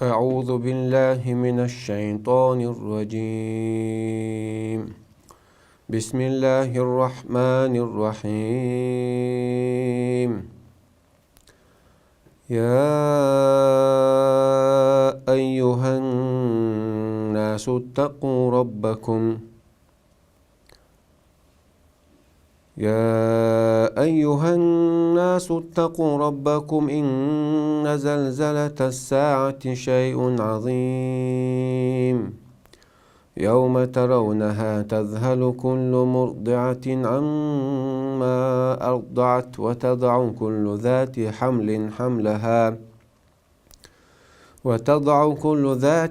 أعوذ بالله من الشيطان الرجيم. بسم الله الرحمن الرحيم. يا أيها الناس اتقوا ربكم إن زلزلة الساعة شيء عظيم يوم ترونها تذهل كل مرضعة عما أرضعت وتضع كل ذات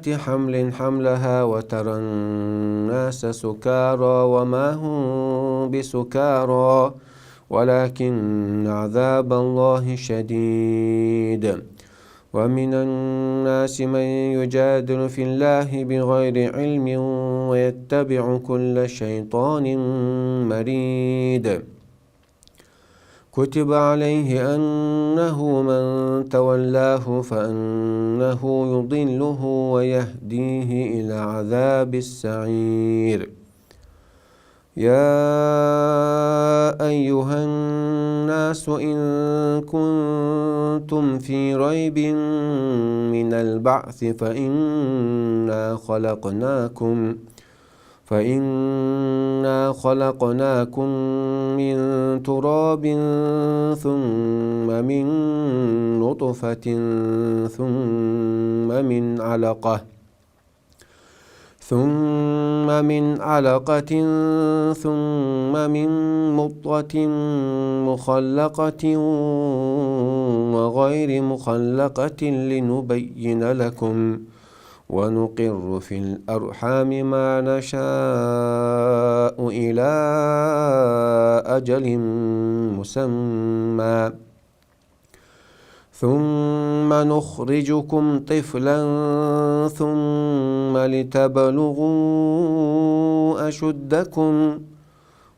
حمل حملها وترى الناس سكارى وما هم بسكارى ولكن عذاب الله شديد. ومن الناس من يجادل في الله بغير علم ويتبع كل شيطان مريد. كتب عليه أنه من تولاه فأنه يضله ويهديه إلى عذاب السعير. يا أيها الناس إن كنتم في ريب من البعث فإنا خلقناكم من تراب ثم من نطفة ثم من علقة ثم من مضغة مخلقة وغير مخلقة لنبين لكم ونقر في الأرحام ما نشاء إلى أجل مسمى ثم نخرجكم طفلا ثم لتبلغوا أشدكم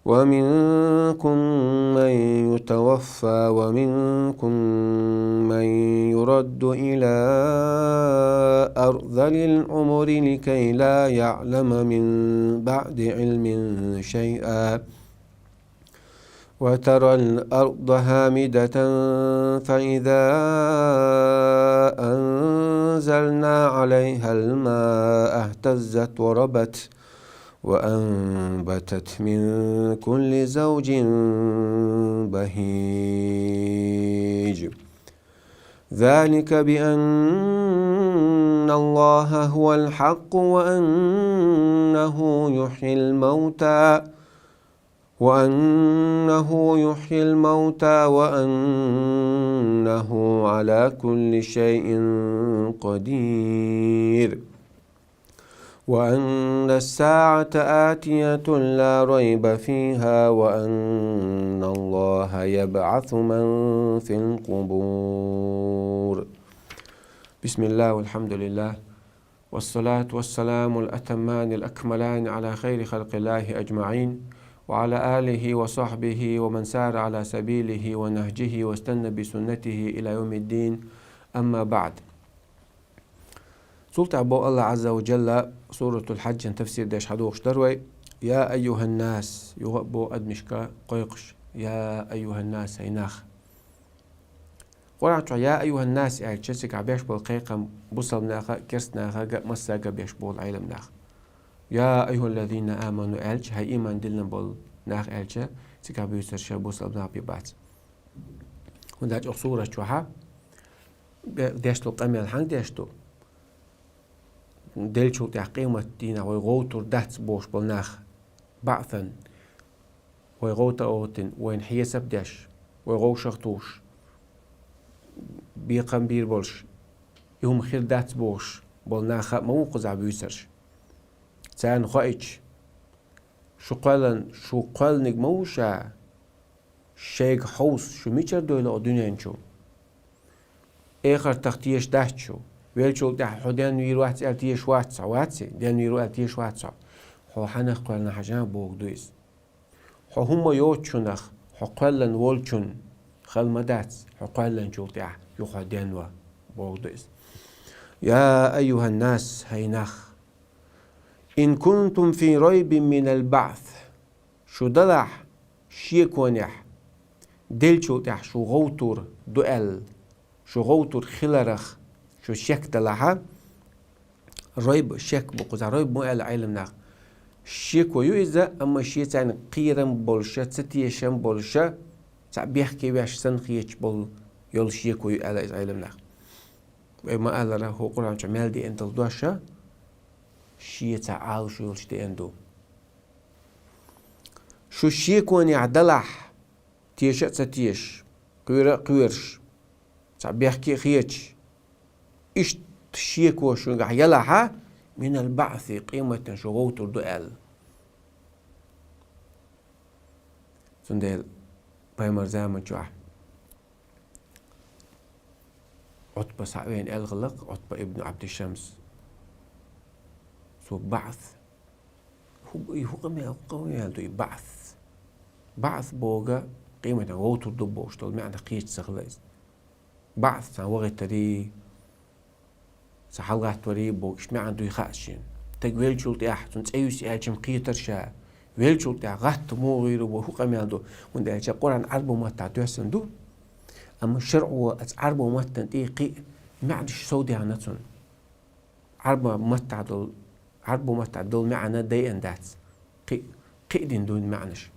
ومنكم من يتوفى ومنكم من يرد إلى أرذل العمر لكي لا يعلم من بعد علم شيئا. وترى الأرض هامدة فإذا أنزلنا عليها الماء اهتزت وربت وأنبتت من كل زوج بهيج. ذلك بأن الله هو الحق وأنه يحيي الموتى وأنه على كل شيء قدير وأن الساعة آتية لا ريب فيها وأن الله يبعث من في القبور. بسم الله والحمد لله والصلاة والسلام الأتمان الأكملان على خير خلق الله أجمعين وعلى آله وصحبه ومن سار على سبيله ونهجه واستنى بسنته إلى يوم الدين. أما بعد. سلطة أبو الله عز وجل سورة الحج تفسير داش حدوش دروي. يا أيها الناس يغبو أدمشكا قيقش يا أيها الناس هيناخ قرأت يا أيها الناس يعني تشسك عبيش بالقيقة بصل ناخا كرس ناخا مساقا بيش بول عيلم ناخ. يا أيها الذين آمنوا ألج هاي إيمان دلنا بول ناخ ألج سكا بيسر شابوس أبناء بيبات ونداج أصورة شوها ديشتو قمي الحان ديشتو دلشو تحقيمة دينا ويغوتر دهتس بوش بول ناخ بعثا ويغوتا أوتن وين حيسب داش ويغو شغطوش بيقام بير بولش يوم خير دهتس بوش بول ناخ موقز عبيسرش تان خايش شو قال نجموشا شيخ حوس شو ميشر دولة الدنيا نشو آخر تختيش دهت شو ويلشو ده حدان ويرو واحد التيش واتسا دان ويرو التيش واتسا حو حنخ قالنا حجان بوق دويس حو هم يوتشنخ حو قالن والشن خل مدات حو قالن شو ده يخدان و بوق دويس يا أيها الناس هينخ إن كنتم في ريب من البعث شو دلح شيكونيح دل شو تح شو غوتور دوال شو غوتور خلرخ شو شك دلحا ريب شك بقوزا ريب مو العلم نخ شيك ويوزا أما شي تعني قيرم بولشا تتيشم بولشا بيحكي بيش سنخيش بول يول شيك ويو ألا علم نخ وما ألا هو قرآن جمال دي انتل دوشا شي تعال شو يولش دي اندو شو شيك واني عدلح تيشا تتيش قويرش بيحكي خيش إيش شيك وشو يلحا من البعث قيمة شو غوتر دوال سندل بايمر زامن جوع عتبة سعوين الغلق عتبة ابن عبد الشمس سو بعث هو قوي هالدو بعث بوغا قيمة غوتر دبوش طول معنى قيش سغليز بعث ساوغي تري سحلغات وري بوغش معنى دو يخاشين تقويل جولت احسن تأيوسي اجم قيتر شا ويلجول تاع غات مو غيره وهو قمياندو وند اجا قران عربو ما تاع توسندو اما الشرع عربو ما تنتيقي معدش سودي عنتون عربو ما تاع دول معنا دي اندات قيدين دون معنش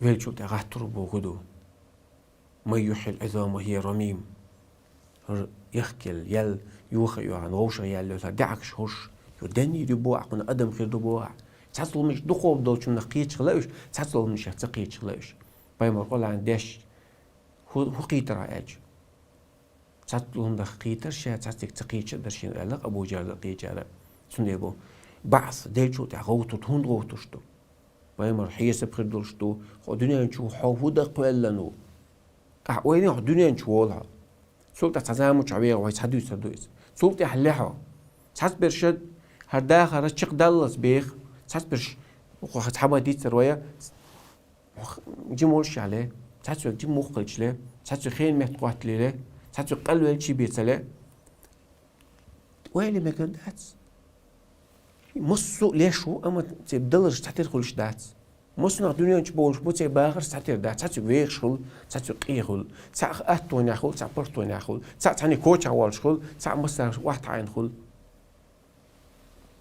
ويلجول تاع غات ربو غدو ما يحيي العظام وهي رميم يخكل يل يوخي عن غوشة يل دعكش هوش دني دبوع قنا أدم خير دبوع تحصل مش دخول دول شو نقيت شغلاش تحصل مش تقيت شغلاش بايم القول عن داش هو قيتر عاج تحصل هم دقيتر شيء تحصل تقيت درشين علق أبو جال قيت على سنيبو بعث ديشو تاع غوتو تون غوتو شتو بايم الحيس بخير دول شتو الدنيا نشوف حوفو قلنو وين الدنيا نشوفها سلطة تزامج عوية ويتحدو يسدويس سلطة حلها تحس برشد هردا خرج دلس بيخ تحس برش وخد حما ديت سروية جي مولش عليه تحس جي مخرج له تحس خين مهت قوات له تحس قلو الشي بيت له وين ما كان داتس مصو ليشو اما تبدلش تحتير خلش داتس مصنع دنيا نشبولش بوتي باخر تحتير دات تحس ويخ شغل تحس قيخل تحس اتون ياخل تحس برتون ياخل تحس تاني كوتش اول شغل تحس مصدر واحد عين خل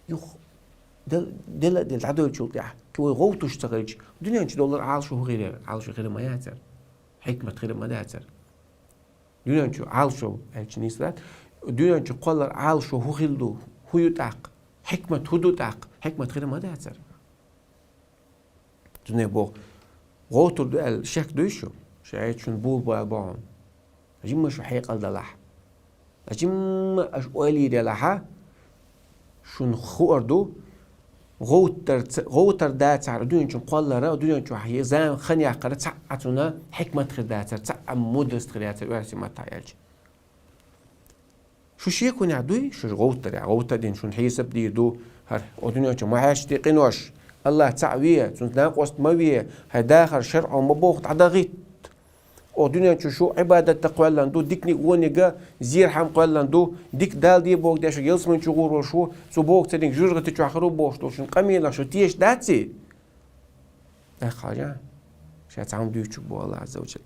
يخ دل العدو يشوف يا كوي غوتو اشتغلش دنيا نش دولار عالشو غير ما ياتر حكمة غير ما ياتر دنيا نش عالشو الجنيس ذات دنيا نش قلر عالشو هو غيلدو هو يتاق حكمة هدو تاق حكمة غير ما ياتر دنيا بو غوتو دل شك دوشو شايت شون بول بو بون اجم شو حيقل دلح اجم اش اولي دلها شون خوردو غوتر داتر دنيا نشون قلرا دنيا نشون حي زان خنيا قرا تعتنا حكمة خداتر تع مودرس خداتر واسي ما تعيلش شو شي يكون عدوي شو غوتر دين شون حيسب ديدو هر ودنيا نشون ما عاش تقينوش الله تعويه تناقص مويه هداخر شرع ومبوخت عدغيت ودنيا شو عبادة تقوى لندو ديكني ونيجا زير حم قوى لندو ديك دال دي بوك داش يلس من شغور وشو سو بوك تدين جرغة تشاخرو بوش توشن قميلة شو تيش داتسي ده خاجة شات عم ديوتشو بو الله عز وجل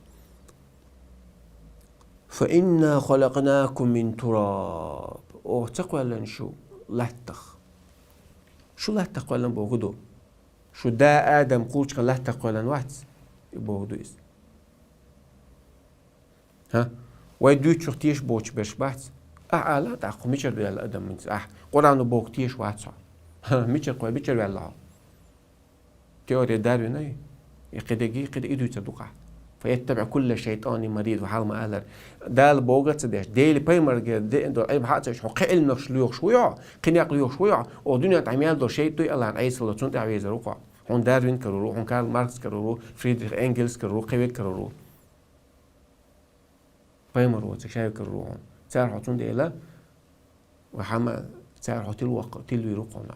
فإنا خلقناكم من تراب تقوى لنشو لاتخ شو لاتخ ولا بوغدو شو دا آدم قوش كان لاتخ ولا وات بوغدو إس ها ويدوت شو تيش بوش برش بات لا تاخو ميشر ولا ادم من قرانو بوك تيش واتسا ميشر قوي ميشر ولا تيوري داروين اي يقدقي قد ايدو تدقع فيتبع كل شيطان مريض وحال ما قال دال بوغا تداش ديلي بايمر دي اندو اي بحاجه شو قيل نخش ليوخ شويع قنيق ليوخ شويع او دنيا تعمل دو شيء تو الله عيسى لو تنت عايز روقع هون داروين كرو هون كارل ماركس كرو فريدريخ انجلز كرو قوي كرو بايمر وتشايك الروح تار حطون ديلا وحما تار حطي الوقت تلوي روقنا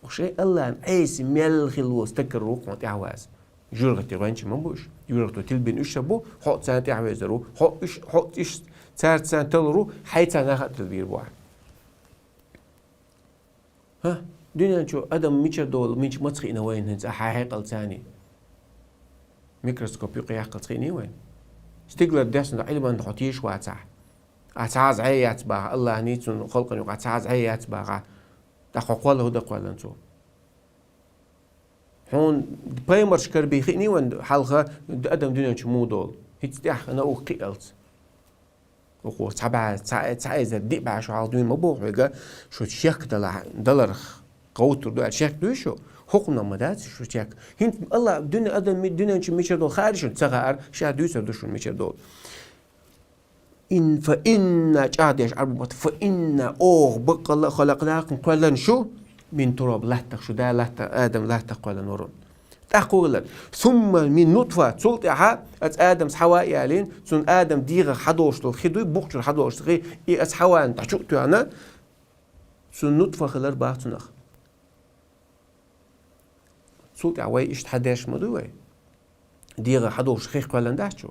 وشيء الله عن عيس ميل خلوص تكر روق تعواز جرغت يغانش منبوش يورغتو تلبين إشبو حق سنة تعويزرو حق إش سارت سنة تلرو حيث أنا خد تدبير بوح ها دنيا شو أدم ميشر دول ميش متخينا وين هنز حقيقة ثاني ميكروسكوب يقي حقيقة ثاني وين ستيغلر داسن علما نحطيش واتسع أتعاز عيات بقى الله نيتون خلقن يقع أتعاز عيات بقى دقوا هو دقوا لنتو هون بايمر شكر بيخيني وين حلقة أدم دنيا شو دول هيتستيح أنا أوقيلت وقو سبعة ساعة دي بعد شو عاودين مبوح ويجا شو تشيك دولار قوتر دو تشيك دوشو حقنا مدات شو تشيك هنت الله دنيا أدم دنيا شو ميشر دول خارج تسعر شهر دوسر دوشون ميشر دول إن فإن جاديش عربت فإن أوه بق الله خلقناكم قلنا شو من تراب لحتك شو ده لحتك آدم لحتك قلنا نورن تقول ثم من نطفة سلطة آدم سحواء يالين سن آدم ديغ حدوش الخدوي بقشر حدوش غي إس حوان تحشوت أنا سن نطفة خلر باعتناخ سلطة واي إشت حداش مدوي ديغ حدوش خيخ قلنا داشو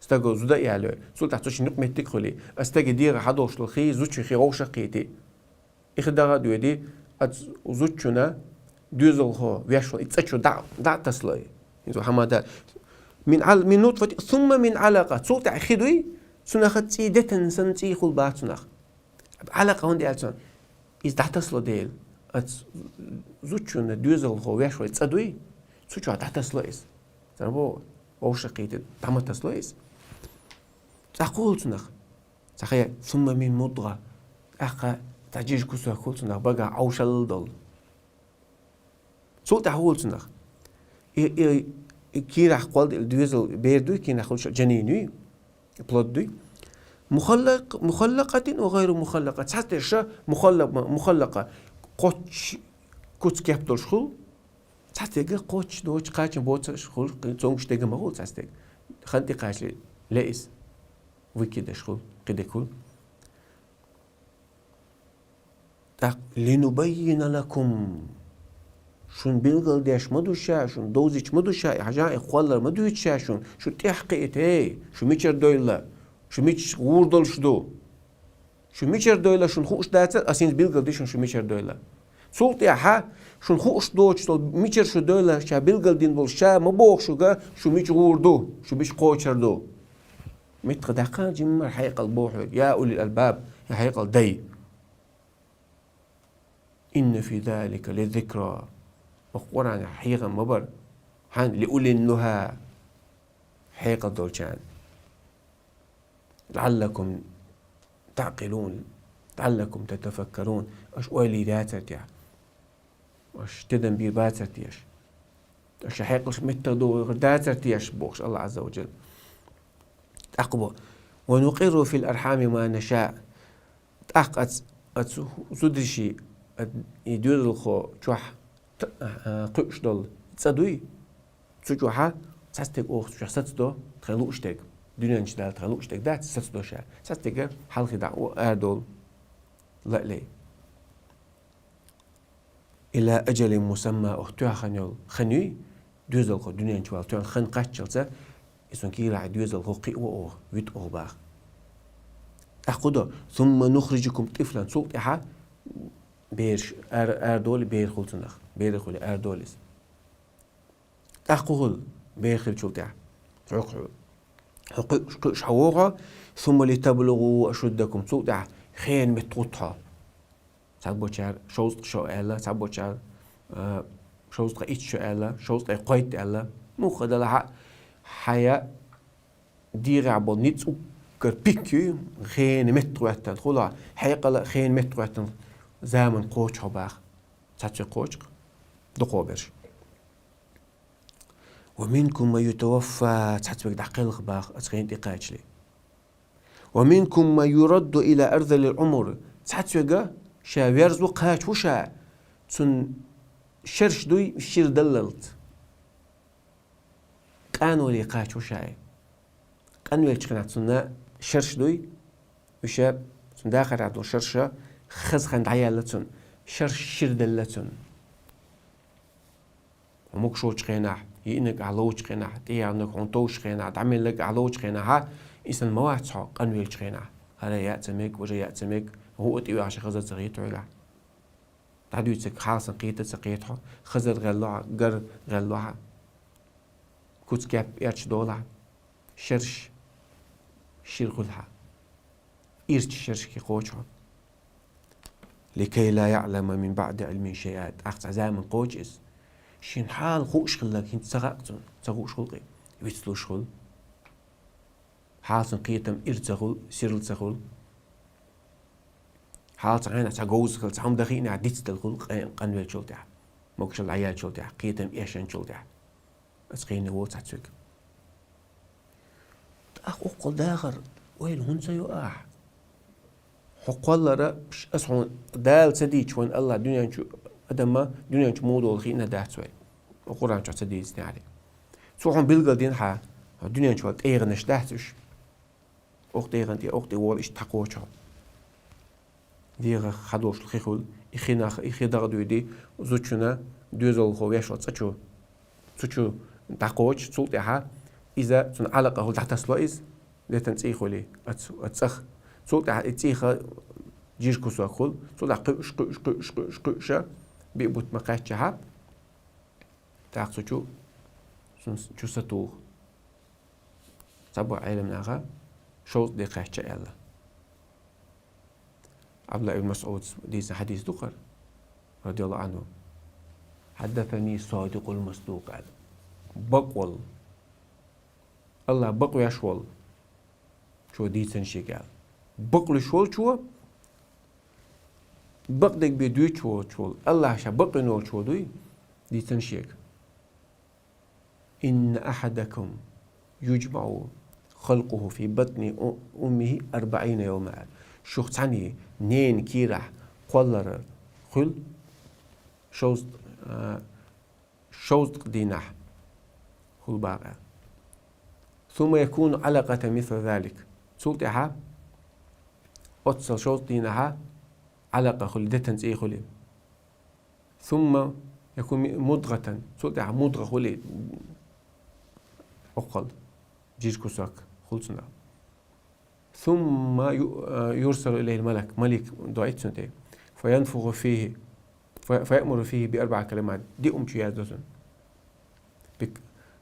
استجو زودا يالو سلطة توش نقمة تكخلي استجي ديغ حدوش الخي زوتش خي روش قيتي إخدار دويدي زوتشنا دوزلها ويشون يتسجل دع تسلاي إنتو حمادا من نطفة ثم من علاقة صوت خدوي سنخت سيدتن سنتي خل بعد سنخ علاقة هون دي ألسن إذا تحتصل ديل زوجنا دوزلها ويشون يتسدوي سوتشو تحتصلايس تربو أو شقيت تعمل تسلايس تقول سنخ تخيل ثم من مضغة أخا تعجيج كسر كل سنخ بقى عوشل ضل سلطة حول سنخ كي راح قلت الدوزل بيردوي كي ناخذ جنينوي بلودوي مخلقة وغير مخلقة حتى الشا مخلقة قوتش كوت كابتل شخول حتى قوتش دوتش قاچن بوت شخول زونش تيجا مغول حتى خنتي قاش ليس ويكي دشخول قد يكون لنبين لكم شون بيلغل ديش مدوشا شون دوزيش مدوشا حاجة إخوالر مدوشا شون شو تحقيقت هي شو ميشر دويلا شو ميش غوردل شدو شو ميشر دويلا شون خوش داتر أسين بيلغل ديش شو ميشر دويلا سلطة ها شون خوش دوش دول ميشر شو دويلا شا بيلغل دين دول شا مبوخ شو ميش غوردو شو ميش قوشر دو متقدقا جمر حقيقة البوح يا أولي الألباب يا حقيقة الدي إن في ذلك للذكرى وقرآن حقيقة مبر حان لأولي النهى حقيقة دولشان لعلكم تعقلون لعلكم تتفكرون اش أولي داترتيا اش تدنبير باترتياش اش حقيقة متدو داترتياش بوخش الله عز وجل أقبو ونقر في الأرحام ما نشاء أقت سدرشي يدور الخو تشوح قش دل تصدوي تشوحها تستيق أخت تشوح ستدو تخلوش تك دنيا نشدال تخلوش تك ده ستدو شا تستيق حلقي دعوة أردول لا لي إلى أجل مسمى أختها خنيوي دوز الخو دنيا نشوال تشوح خن قاتشلتا إسون كي راح دوز الخو قيوة ويت أخبار أخذه ثم نخرجكم طفلا سلطحة بيرش أردول بير خلصناخ بير خلي أردوليس أخذ بير خل سلطحة حقوق حووها ثم لتبلغوا أشدكم سلطحة خين متقطها سبب شر شوز شو ألا سبب شر شوز قيت شو ألا شوز قيت ألا مو خدلها حياة دير عبود نيتو كربيكيو خين متروتن خلا حقيقة خين متروتن زمن قوش حباخ تاتش قوش دقوبرش ومنكم ما يتوفى تاتش دقيق باخ أتخين دقايتلي ومنكم ما يرد إلى أرض العمر تاتش شاويرز وقاش وشا تن شرش دوي شير دللت كانوا لي قاش وشاي كانوا يلتقنات سنة شرش دوي وشاب سن داخل عدو شرشة خز خند عيالتون شرش شير دلتون وموك شو تشقيناح ينك علوش خنا تيانك عنتوش خنا تعمل لك علوش خنا ها إنسان موات صح قنويل خنا هذا يأتمك وجا يأتمك هو أتيو عشان خزر صغير ولا تعديتك خاصة قيت سقيتها خزر غلوها جر غلوها كوت كاب يرش دولار شرش شيرغلها إيرش شرش كي قوتها لكي لا يعلم من بعد علم شيئات أخذ زمان قوتش شين حال خوش خلك انت سغاقتن سغوش خلقي يبتلوش خل حالتن قيتم إرتغل سيرل تغل حالت عينا تغوز خل تعم دخينا عديت تغل قنويل شلتها موكش العيال شلتها قيتم إيشان شلتها أسقيني هو تحتوك أقول داخر ويل هون سيؤاح حق الله رأش أسعون دال سديج وين الله دنيا نشو أدما دنيا نشو مودو الخينا داه سوي القرآن شو سديج نعري سوحن بلغل دين حا الدنيا نشو تأيغنش داهتش أختي غنتي أختي وول إش تقوشها ديغا خدوش الخيخول إخي دغدو يدي زوجنا دوزل خو يشوت سوچو تقوش سولتي حا إذا تن علاقة هو تحت سلوئيز لتن تسيخو لي أتسخ سولتي حا تسيخ جيش كسوا كل سولتي قش بيبوت مقاش حا تاقصو شو ستوغ سبع علم ناغا شوط دي قاش يلا عبد الله بن مسعود ديس حديث دقر رضي الله عنه حدثني صادق المصدوق قال بقول الله بقوا يشول شو ديتن شي قال بقل شول شو بقدك بدوي شول الله شا بقي نول شو دوي ديتن شيك إن أحدكم يجمع خلقه في بطن أمه 40 يوما شو تعني نين كيرا قلر خل شوز دينح خل باقى ثم يكون علقة مثل ذلك سلطها أتصل شوز دينها علقة خل دتن زي خلي ثم يكون مضغة سلطها مضغة خلي أقل جيش كساك خلصنا ثم يرسل إليه الملك ملك دعيت سنتين فينفخ فيه فيأمر فيه بأربع كلمات دي شو يازدوتن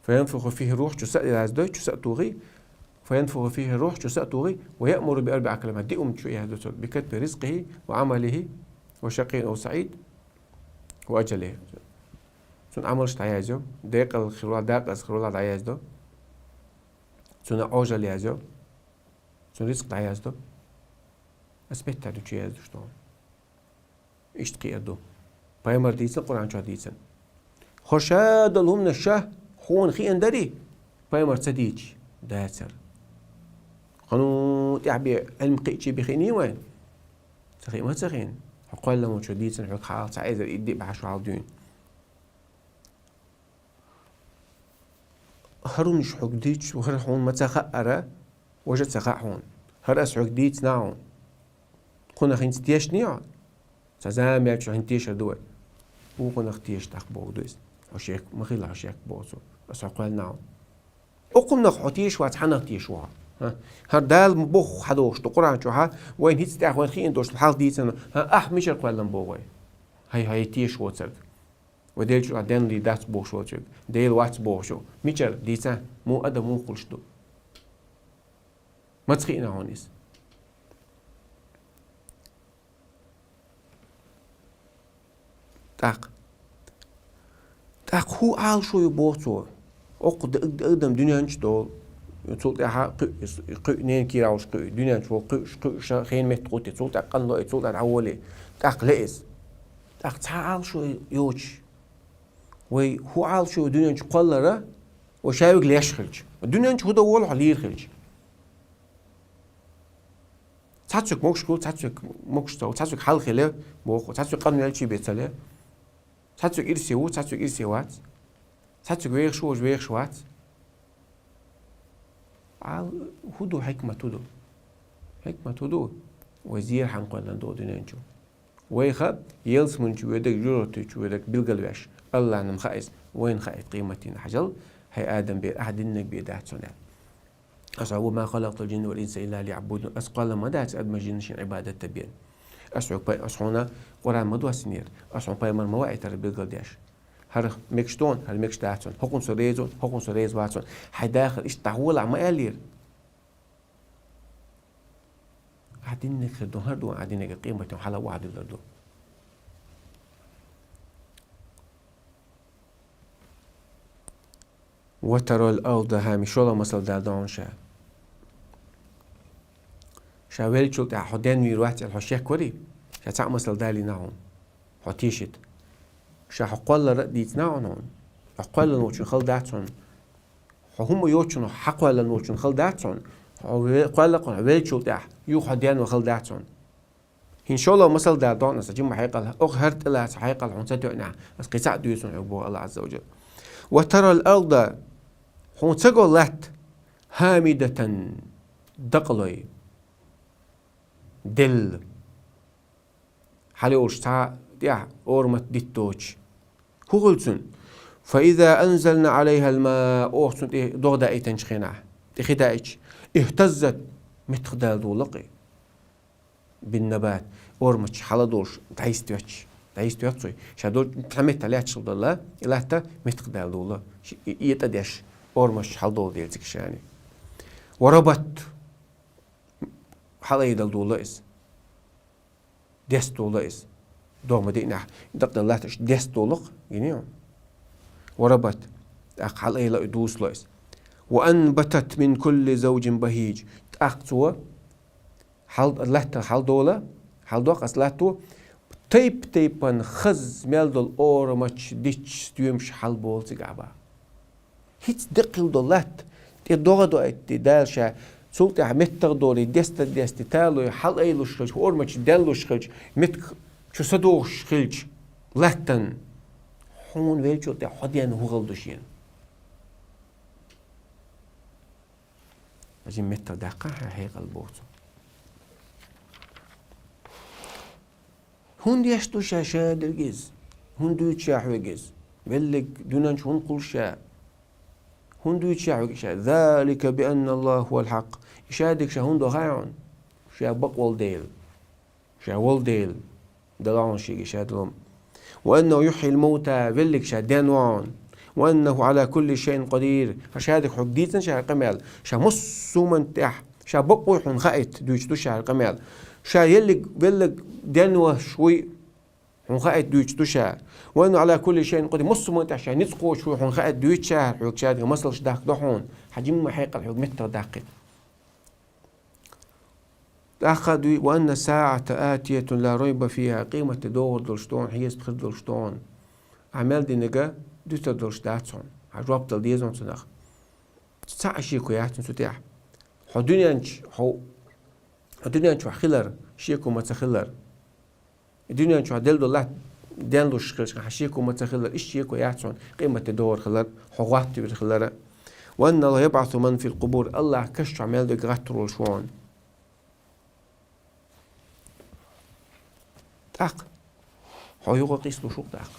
فينفخ فيه روح جسد يازدوي جسد توغي فينفخ فيه روح جسد توغي ويأمر بأربع كلمات دي شو يازدوتن بكتب رزقه وعمله وشقي أو سعيد وأجله سن عملش تعيازو داق الخلوات داق الخلوات تعيازدو سن أوجل يازو سن رزق تعيازدو أثبت تعدو شو يازدو شلون اشتقي أدو بايمر ديسن قرآن شو ديسن خشاد لهم نشه خون خيان داري بايمر تديج داتر قانون تعبي علم قيتشي بخيني وين تخي ما تخين حقول لهم شو ديسن حق حال سعيد يدي بعشو عالدين هرونش حق ديج وهر حون ما تخأرة وجد تخأحون هر أسعق ديج ناعون قلنا خين تتيش نيعون سازام يعرف شو هنتيش هدول وقنا اختيش تقبو دوس عشيك مخيل عشيك بوسو بس عقال ناو أقوم نخوتيش واتحنا اختيش وها هردال مبوخ حدوش تقرأ شو ها وين هيت استاخ وين خين دوش الحال دي سنة ها مش القال لنبوغي هاي تيش واتسرق وديل شو عدين لي دات بوش واتسرق ديل واتس بوشو ميشر دي سنة مو أدا مو قلشتو ما تخينا هونيس تاق هو عال شو يبوتو أقد أقدم دنيا نش دول يتصل تاع نين كيراوش دنيا شو خين متقوتي تصل تاع قنلو تصل تاع عولي تاق لئس تاق تعال شو يوش وي هو عال شو دنيا نش قلرة وشايق ليش خلج الدنيا نش هو دول عليه خلج تحسك موكش كل تحسك موكش تو تحسك حال خلاف بوخ تحسك قانون يلشي بيتسلى تحسك إرسيو تحسك إرسيوات تحسك ويغ شوات عال هدو حكمة تدو وزير حنقول لندو دينانجو ويخب يلس من جويدك جورتي جويدك بالقلبش الله نمخايز وين خايت قيمتين حجل هي آدم بير أحدنك بيدات سنة أسعوا ما خلقت الجن والإنس إلا ليعبدون أسقال ما دات أدم جنشين عبادة تبين أسعونا قرآن مدوى سنير أسعوا بايمان مواعي تربيل داش هر ميكشتون هر ميكش داتون حكم سريز واتون هاي داخل إيش تحول عما يالير أحدنك خدون هردو أحدنك قيمتين حلا واحد الدردو وترى الأرض هامي شولا مثل دادون شا ويل شلت حدين ميروات الحشية كوري شا تاع مثل دالي ناون حتيشت شا حقوال رديت ناون حقوال نوچن خل داتون هم يوچن حقوال نوچن خل داتون حقوال قن ويل شلت يو حدين وخل داتون إن شاء الله مثل دادون نسجم حقيقة أخرت إلى حقيقة الحنسة بس قصة دويسون عبوا الله عز وجل وترى الأرض حنسقلت هامدة دقلي دل حالي أورشتا ديا أورمت ديتوش هوغلسون فإذا أنزلنا عليها الماء أورسون دوغدا إيتنش خينا تخدايش اهتزت متخدال دولقي بالنبات أورمتش حالا دورش دايستوش شادور تحمت عليها تشلد الله إلا حتى متخدال دولا يتديش أورمش حال دول ديلتك يعني وربط حالا يدل دولا إس دست دولا إس دوما دينا دقد الله تش دست دولق ينيون وربط حالا يلا يدوس لإس وأنبتت من كل زوج بهيج أخذوا حال دولا حال دوق أصلاتو تيبن خز ميلدل أورمش ديش تيمش حال بول تجعبا هيت دقل دولات تدوغدو اتدالشا سلطة متغدوري دست تالو حال ايلوش خلج أورمش دالوش خلج مت شو صدوش خلج لاتن هون ويلشو تي حديان هوغلدوشين أجي متر دقاها هي قلبوتو هون ديشتو شاشا درجز هون دوت شاحوجز بلق دونانش هون قل شا هون دوت شاحوجز ذلك بأن الله هو الحق إشادك شهون دهايون شا بقول ديل شا ول ديل دلعون شيء إشادلهم وأنه يحيي الموتى بلق شا دانوان وأنه على كل شيء قدير فشادك حديثا شا قمال شا مصو من تح شا بقوي حن خائت دوتشتو شا قمال شا يلق بلق دانوه شوي حن خائت دوتشتو شا وأنه على كل شيء قدير مصو من تح شا نسقو شوي حن خائت دوتش شا حوك شادك مصلش داك دحون حجم حقيقة الحوك متر داقق أخذ وأن الساعة آتية لا ريب فيها قيمة دور دلشتون هي استخر دلشتون عمل دي نجا دوتا دلشتاتون عجواب تلديزون سنخ ساعة شيكو ياتن ستاح حدونيانش خلر شيكو ما تخلر الدنيانش عدل دولات دانلو شخلش حشيكو ما تخلر إيش شيكو ياتون قيمة دور خلر حواتي بالخلر وأن الله يبعث من في القبور الله كش عمل دي غترو شوان تاق حيوغا قيسلو شوق تاق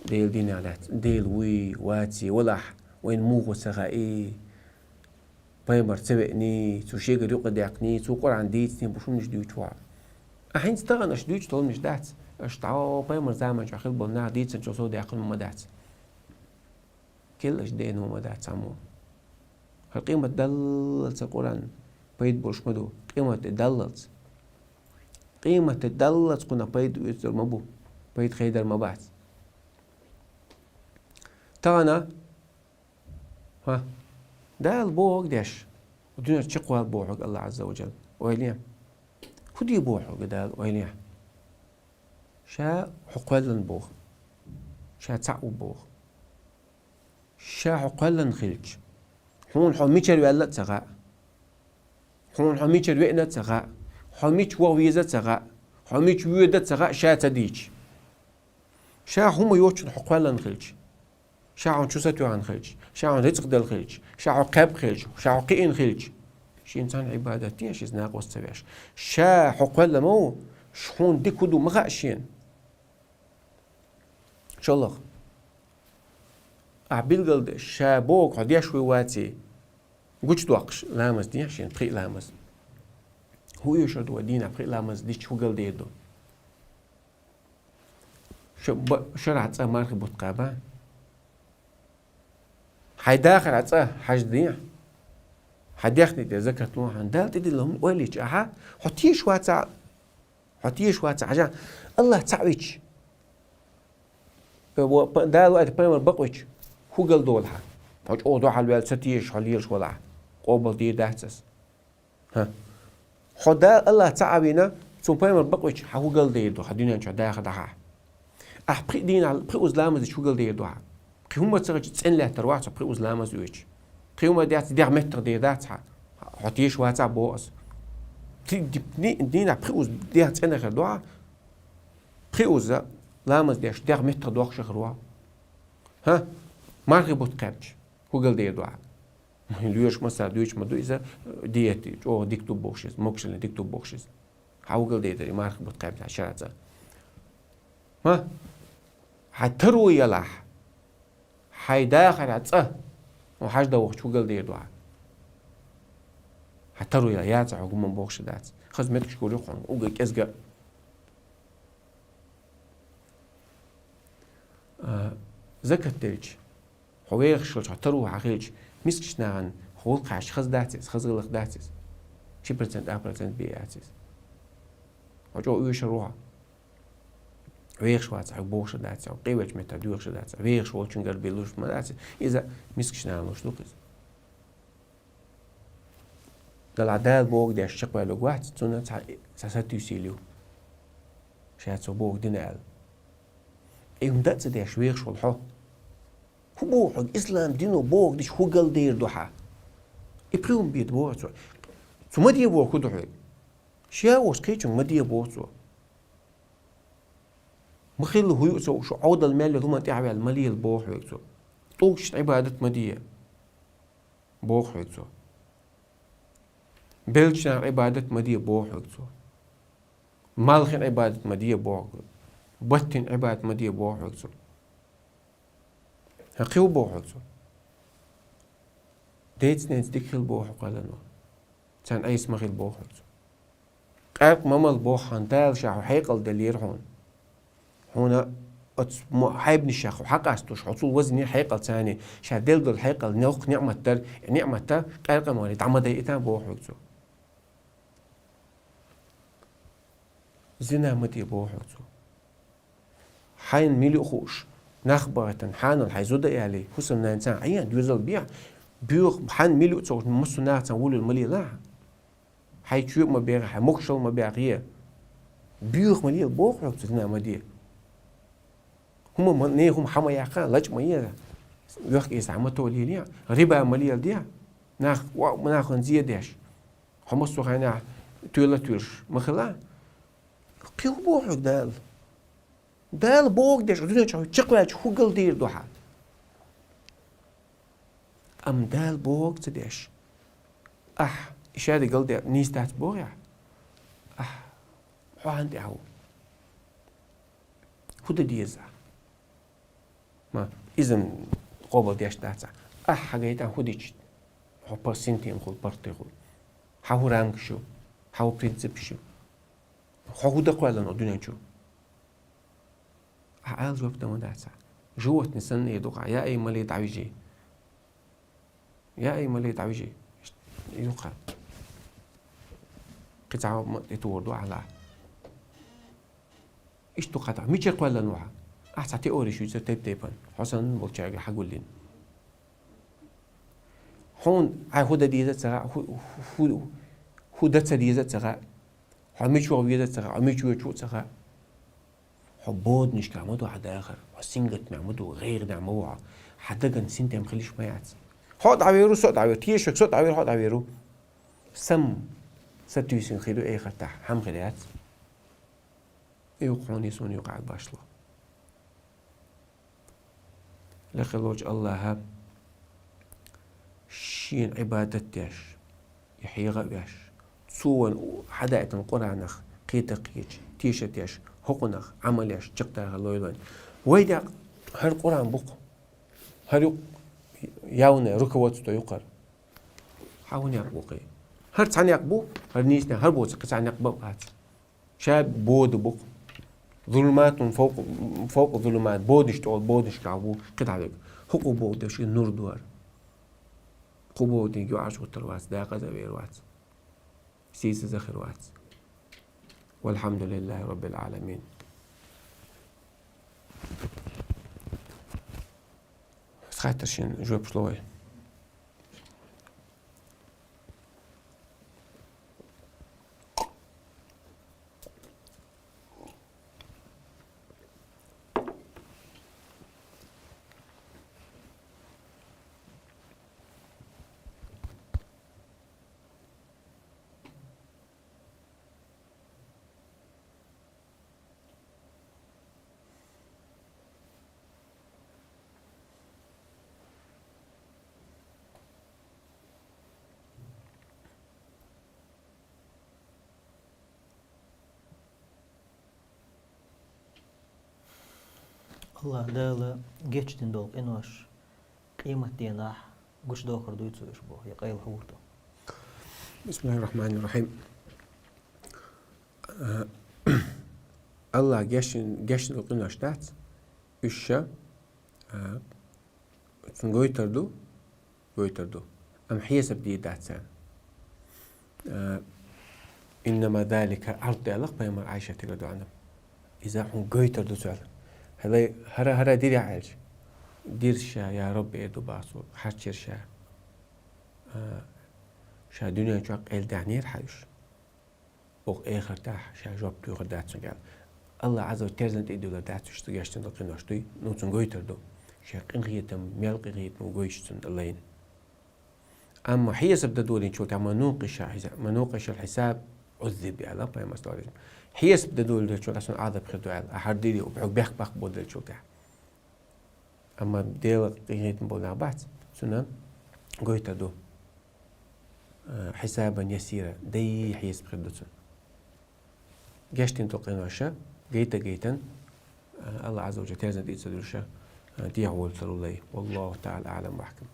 ديل دينالات ديل وي واتي ولح وين موغو سغائي بايمر تبقني تو شيغر يوقع داقني تو قرعن ديتني بشو مش ديوتوا أحين تستغن أش ديوت طول مش دات أش تعو بايمر زعما جاخل بلنا ديتن جو سو داقن مدات كل أش دين هو مدات سامو القيمة دلت القرآن بيد بوش مدو قيمة دلت قيمة دلت قنا بيد يصير مبو بيد خيدر مبعث تانا ها ده البوغ داش ودنا تشقوا البوغ الله عز وجل ويليا خدي بوغ قدال ويليا شا حقوالن بوغ شا تعو بوغ شا حقوالن خلج حون حميتشر ولا تسغا حون حميتشر وإنا تسغا حميتش وويزة تسغا حميتش ويودة تسغا شا تديش شا هم يوتشن حقوالن خلج شا عن شو ستو عن خلج شا عن رزق دل خلج شا عقاب خلج شا عقين خلج شي إنسان عبادتي شي زناق وستبيش شا حقوالن مو شحون دي كدو مغاشين شو الله أعبيل شابوك عديا شوي واتي قوش دوقش لامز دي عشان بخي لامز هو يشرد ودينا بخي لامز ديش هو قل ديدو شرع تصا مارخي بوتقابا حي داخل عتصا حاج ديع حديخني دي ذكرت نوحان دال تدي لهم وليش أها حطيش واتسع عشان الله تعويش دال وقت بريمر بقويش هو قل دولها حج أوضو حلوال ستيش حليش ولا قوبل دي داحسس ها حدا الله تعوينا ثم بريمر بقويش هو قل ديدو حدينا نشا داخل دها أحبقي دينا بقي أزلامز شو قل ديدو بقي هم تسرج تسعين له ترواح بقي أزلامز ويش بقي هم ديات ديع متر دي داتها حطيش واتسع بوس دينا بقي أز ديع تسعين له دوا بقي أز لامز ديش ديع متر دوخ شخروا ها مارغي بوت قابش هو قل ديدو ليش مثلا دويش ما دويزا ديتي أو ديكتو بوخشيز موكشل ديكتو بوخشيز هاو قل ديدو مارغي بوت قابش عشرة ها حترو يلاح حي داخل عتصه وحاج دوخ شو قل ديدو حترو يلا ياتع وقوم بوخش دات خز متك شكوري خون وقل كزقا زكت ديج حويخ شلش حترو حقيج مسكش ناغن خول قاش خز داتيس خز غلق داتيس شي برسنت أبرسنت بي اتيس وجو ايش روها ويخ شوات حق بوخش داتس أو قيوش متى دوخش داتس ويخ شو تشنقر بيلوش ما داتس إذا مسكش نعملوش لوكس دل عدال بوق داش شقوا لو واحد تسونا تساتو سيليو شات سو بوق دينال إيهم داتس داش ويخ شو الحو هو بوق إسلام دينو بوق ديش هو قل دير دوحة إبريهم بيد بوق سو ما دي بوق كدوحي شاوش كيتشن ما دي بوق مخيل هو يقصو شو عود المال اللي هما تعبي على المالية البوح يقصو طوش عبادة مدية بوح يقصو بلشنا عبادة مدية بوح يقصو مالخين عبادة مدية بوح بطن عبادة مدية بوح يقصو هقيو بوح يقصو ديت نيت ديكل بوح قالنو تان ايس مخيل بوح يقصو قاق ممال بوحان دال شاحو حيقل دلير هون هنا حيبني الشيخ وحق استوش حصول وزني حيقل ثاني شادل دول حيقل نوق نعمة تر نعمة تر قارقة مالي تعمد ايتان بوح يقصو زنا متي بوح يقصو حين ميلي خوش نخبرة حان الحيزود يالي حسن نانسان عيان دوزل بيع بيوخ حان ميلي يقصو مصو ناعتان ولو الملي لا حي تشوق ما بيغ حي مكشل ما بيغيه بيوخ ملي بوح يقصو زنا مدي هم نيهم حما يعقان لج مية يخ إيس عمتو ليليا ربا مليال ديا ناخ نزيدش هم السوخنا تولش مخلا قيو بوحك دال بوك ديش عدونا شو تشقلاش هو قل دير دوحا أم دال بوك تديش إشارة قل دير نيستات بوغيا هو عندي هو ده ديزا ما إذن قبل ديش داتا حاجيتا هوديش هو برسنتين خل برتي خل هاو رانك شو هاو برينسيب شو هو ده قولا الدنيا شو عال جواب ده داتا جوت نسن يدوقع يا أي ملي تعويجي يدوقع قطعة يتوردو على إيش تقطع ميشي قولا نوعا أحسن تيوري شو يصير تيبان حسن بولشاقي حقولين هون هو ده ديزة ترى هو ده تديزة ترى عميشوا ويدا ترى عميشوا شو ترى حبود نش كعمدو حدا آخر وسنجت معمدو غير نعموها حدا كان سنتي مخليش ما يعت حط عبيرو صوت عبيرو تيشك صوت عبيرو حط عبيرو سم ستويسين خيلو أي خرتاح هم خليات يوقعوني سون يوقع باشلو لخلوج الله هب شين عبادتيش يحيي غبيش تسوون حدائق القرآنخ قيتقيج تيشتيش حقنخ عمليش جقتها لويلون ويدا هر القرآن بق هر ياونه ركوات تو يقر حاون يقبوقي هر تعني يقبو هر نيسنا هر بوت قصان يقبو هات شاب بود بوق ظلمات من فوق ظلمات بودش تقول بودش كعبو قطع عليك حقو بود وش النور دوار قبو ديجو عشو تروات داقة زبيروات سيس زخروات والحمد لله رب العالمين. خاطرشين جواب شلوي الله دالا geçtin dolk enoş قيمة ديناح قش دوخر دويتسو يشبه يقايل حورتو. بسم الله الرحمن الرحيم. الله geçtin dolk اشتات üşşe تون goytardu أم حيسب دي داتسان إنما ذلك عرض علاق بيما عايشة تقدو عنهم إذا هم goytardu سؤال هلا دير عالج دير شا يا رب إيدو باسو حرشير شا دنيا جواب إل دعنير حيش بوق آخر تاح شا جواب تيغر داتسن قال الله عز وجل ترزن إيدو لداتسو شتغيشتن لقنوشتوي نوتن goytardu شا قنغيتم ميال قنغيتم وقويشتن اللين أما حيسب دولين شو تعمل منوقش الحساب عذب على الله ما استوعب حيسب دول شو عشان عذب خدوا على أحديري وبحق بيخ بود شو تاع أما ديل قيمة بولا بعد سنة قويت دو حسابا يسيرا دي حيسب خدوتن جاشتين توقين وشا جيتا الله عز وجل تازن دي تدرشا دي عول ترولي والله تعالى أعلم وأحكم.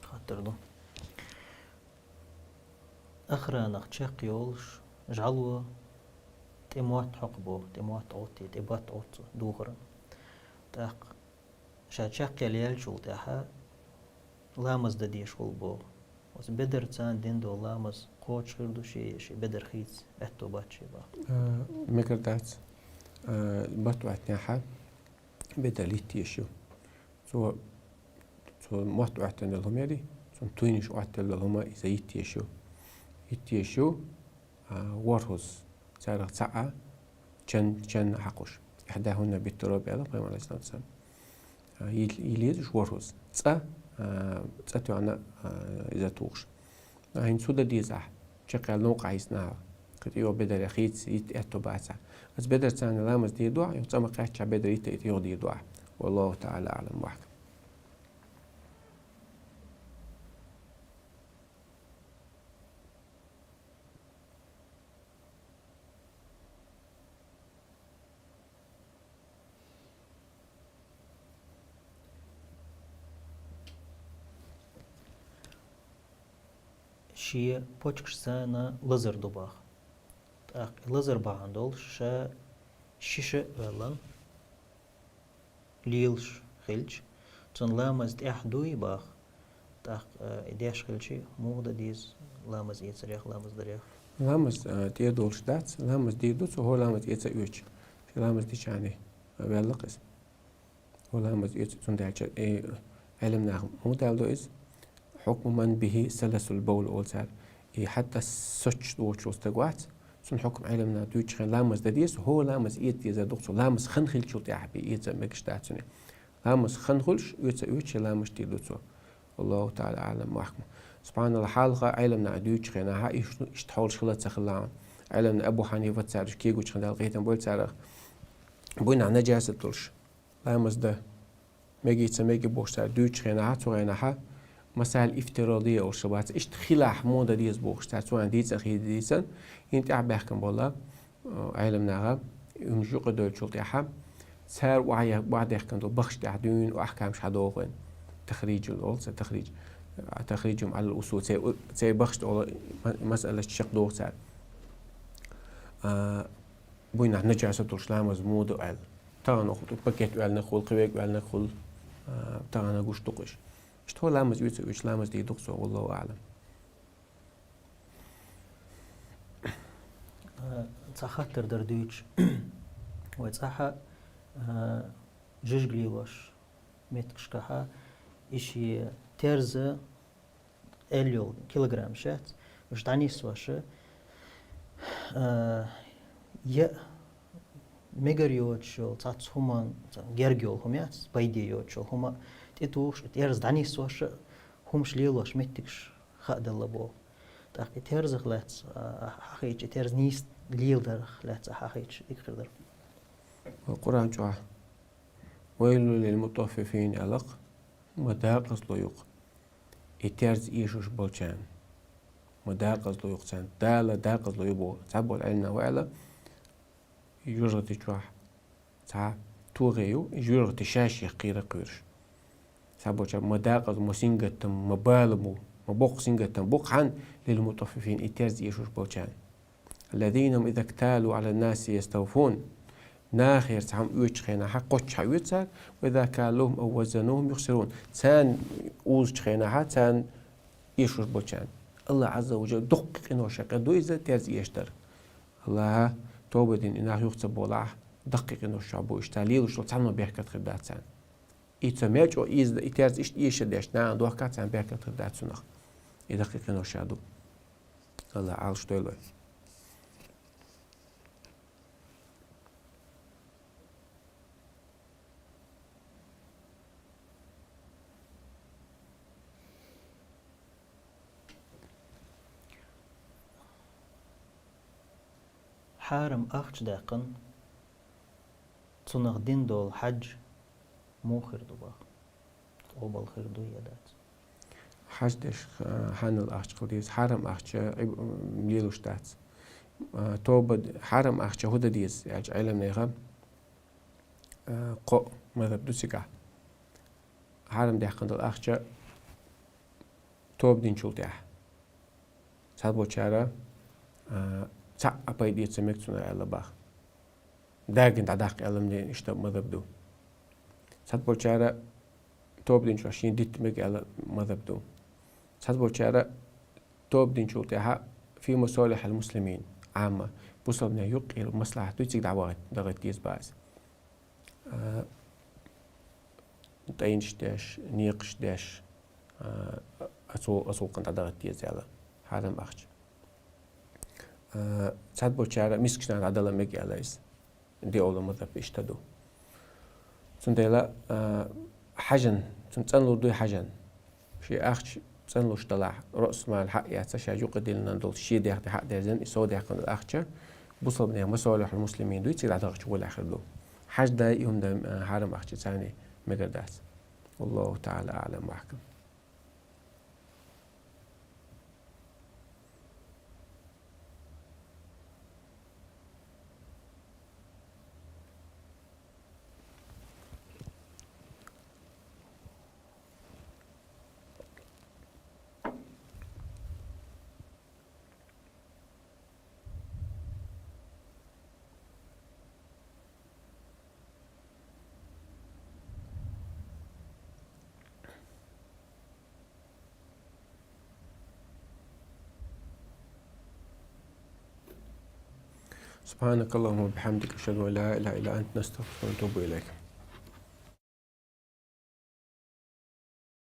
خاطردو أخرى نقشق يولش جعلوا تيموات حقبو تيموات أوتي تيبات أوتو دوغرا تاق شاتشاق يليال شول تاحا لامز ددي شول بو وس بدر تان دين دو لامز قوش غيردو شي بدر خيز أتو باتشي با مكر دات باتو أتناحا بدر ليتيشو سو موت أعتن لهم يدي سون توينش أعتن لهم إذا يتيشو ورهوز سارق ساعة جن حقوش إحداهن بالتراب على قيم عليه الصلاة والسلام يليدش ورهوز تسأتو عنا إذا توقش هين سودا ديزح شقال نوقع يسناها قد يو بدر يخيط يتأتو بعسا بس بدر تسان لامز دي دعا يوصام قاعدش بدر يتأتو دي دعا والله تعالى أعلم وحكم. شيء بوشكش سانا لزر دوباخ تاق لزر باندول شا شيشة ولن ليلش خلج تون لامز دوي باخ تاق إدياش خلشي موغدا ديز لامز يتسريخ لامز دريخ لامز دي دولش دات لامز دي دوت وهو لامز يتسا يوش لامز دي شاني بيالقس هو لامز يتسا تون داعش علمنا مو دالدو إز حكم من به سلس البول أولسار حتى سوتش دوتش وستقوات سن حكم علمنا دوتش خن لامز دديس هو لامز إيت يزا دكتو لامز خنخل شو تيحبي إيت مكشتاتسني لامز خنخلش يوتش لامز تيدوتسو الله تعالى أعلم وأحكم سبحان الله حالقة علمنا دوتش خنها إشتحول شغلات سخلان علمنا أبو حنيفة تسارش كيجو خندال قيتن بول تسارخ بوينا نجاسة تلش لامز ده ميجي تسميجي بوشتار دوتش خنها تغينها مسائل افتراضية أو شبات إيش خلاح موضة ديز بوخش تاعتوان ديتسن خي ديتسن ينت أحبحكم بالله علمنا غا يمجوق دول شلطي أحب سار وعي بعد يحكم دول بخش تحدون وأحكام شحدوغن تخريج الأول تخريجهم على الأصول سي بخش مسألة الشق دوغ سار بوينا نجاسة تلش لامز موضة أعل تانا خطو بكيت أعل نخول قويق أعل نخول تانا قوش تقش اشتهو لامز يوتسو وش لامز دي دقصو والله أعلم تخاطر دردويتش ويتصحى جيش قليوش ميتكشكها إشي ترزة إليو كيلوغرام شات وش تعني سواشة ي ميجر يوتشو تاتس هما جرجول هم ياس بايدي يوتشو هما تيتوش تيرز دعني سواشة همش ليلوش ميتكش خاد الله بو تاكي تيرز خلات حقيقة تيرز نيست ليل در خلات حقيقة يقدر القرآن جوا ويل للمطففين ألق مداقص ليق تيرز إيشوش بولشان مداقص ليق سان دالة داقص ليبو تعبوا العلنا وعلا يجرد جوا تع توغيو يجرد شاشي قيرة قيرش تعبوا مداقص مسينجة مبالمو مبوق سينجة بوق عن للمطففين إتيرز إيشوش بولشان الذين هم إذا اكتالوا على الناس يستوفون ناخير تعم يوتش خينا حق قوتش حيوتساك وإذا كالوهم أو وزنوهم يخسرون تان أوز خينا تان إيشوش بولشان الله عز وجل دقق إنه شاق دو إذا تيرز إيشتر الله توبدين إنه يخسر بولاه دقق إنه شعبو إشتاليل وشلو تعمل بيحكت خدات سان إتسميج أو إتيرز إيش ديش نان دوح كاتسان بيحكت خدات سنخ يدقق إنه شادو الله عالش دويلوي حارم أخش داقن تصنغ دين دول حج مو خير دوبا أو بالخير دو يدات حج دش حان الأخش قديس حرم أخش مليلوش دات توبد حرم أخش هودا ديز يعني علم نيغا قو مذهب دوسيقا حرم دي حقن الأخش توب دين شلتيح ساد بوچارا تا أباي ديت سميك سنة ألا باخ داقن تعداق علم دين اشتاب مذهب دو ساد بوچارا توب دين شوشين ديت ميك ألا مذهب دو ساد بوچارا توب دين شلتيها في مصالح المسلمين عامة بوصلنا يقل مصلحة تويتسك دعوات دغت ديز باز تاينش داش نيقش داش أسوق أنت دغت ديز على حرم أخش ساد بوچارا مسكشنا عدلا ميجي عليس دي أولا مذهب اشتدو سنديلا حجن سنتسنلو دوي حجن شي أخش سنلو اشتلاع رأس مال حق ياتسا جوق ديلنا ندول شي ديخ حق ديزن إسو ديخ قن الأخشة بوصل بنيها مصالح المسلمين دوي تسيد عدغش ولا آخر دو حج دا يوم دا حرم أخشة ثاني مقردات والله تعالى أعلم وأحكم سبحانك اللهم وبحمدك أشهد أن لا إله إلا أنت نستغفرك ونتوب إليك